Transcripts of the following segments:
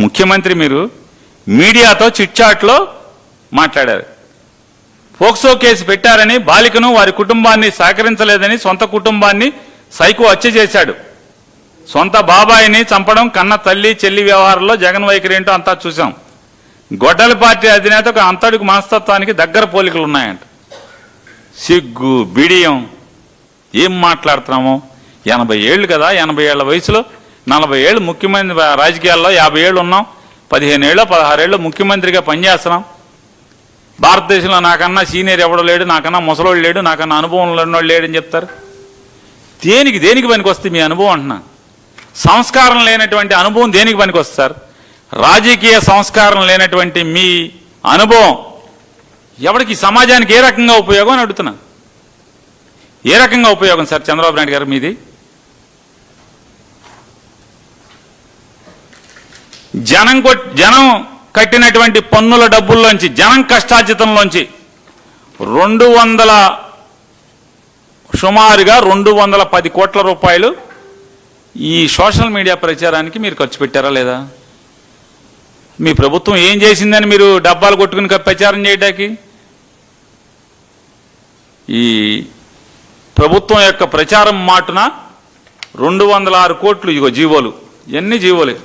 ముఖ్యమంత్రి మీరు మీడియాతో చిట్చాట్లో మాట్లాడారు. పోక్సో కేసు పెట్టారని బాలికను వారి కుటుంబాన్ని సహకరించలేదని సొంత కుటుంబాన్ని సైకో హత్య చేశాడు. సొంత బాబాయిని చంపడం, కన్న తల్లి చెల్లి వ్యవహారంలో జగన్ వైఖరి ఏంటో అంతా చూసాం. గొడ్డల పార్టీ అధినేతకు అంతడుకు మనస్తత్వానికి దగ్గర పోలికలు ఉన్నాయంట. సిగ్గు బిడియం ఏం మాట్లాడుతున్నామో. 80 ఏళ్ళు కదా, 80 ఏళ్ల వయసులో 40 ఏళ్ళు ముఖ్యమంత్రి రాజకీయాల్లో 50 ఏళ్ళు ఉన్నాం, 15 ఏళ్ళు 16 ఏళ్ళు ముఖ్యమంత్రిగా పనిచేస్తున్నాం. భారతదేశంలో నాకన్నా సీనియర్ ఎవడో లేడు, నాకన్నా ముసలోళ్ళు లేడు, నాకన్నా అనుభవం ఉన్నోళ్ళు లేడని చెప్తారు. దేనికి పనికి వస్తుంది మీ అనుభవం అంటున్నా? సంస్కారం లేనటువంటి అనుభవం దేనికి పనికి వస్తారు? రాజకీయ సంస్కారం లేనటువంటి మీ అనుభవం ఎవరికి సమాజానికి ఏ రకంగా ఉపయోగం అని అడుగుతున్నా. ఏ రకంగా ఉపయోగం సార్ చంద్రబాబు నాయుడు గారు మీది? జనం కట్టినటువంటి పన్నుల డబ్బుల్లోంచి, జనం కష్టార్జితంలోంచి సుమారుగా 210 కోట్ల రూపాయలు ఈ సోషల్ మీడియా ప్రచారానికి మీరు ఖర్చు పెట్టారా లేదా? మీ ప్రభుత్వం ఏం చేసిందని మీరు డబ్బాలు కొట్టుకుని ప్రచారం చేయడానికి? ఈ ప్రభుత్వం యొక్క ప్రచారం మాటున 206 కోట్లు ఇగో జీవోలు. ఎన్ని జీవోలు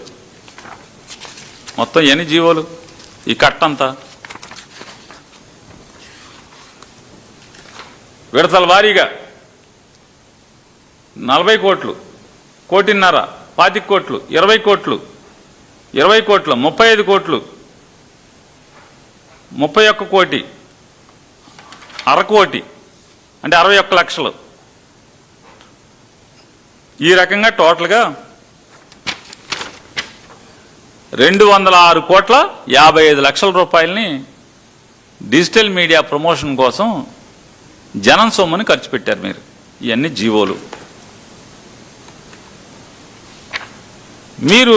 మొత్తం, ఎన్ని జీవోలు ఈ కట్టంతా? విడతల వారీగా 40 కోట్లు, 1.5 కోటి, 25 కోట్లు, 20 కోట్లు, 20 కోట్లు, 35 కోట్లు, 31 కోటి, అరకోటి అంటే 61 లక్షలు. ఈ రకంగా టోటల్గా 206 కోట్ల 55 లక్షల రూపాయలని డిజిటల్ మీడియా ప్రమోషన్ కోసం జనం సొమ్ముని ఖర్చు పెట్టారు మీరు. ఇవన్నీ జీవోలు. మీరు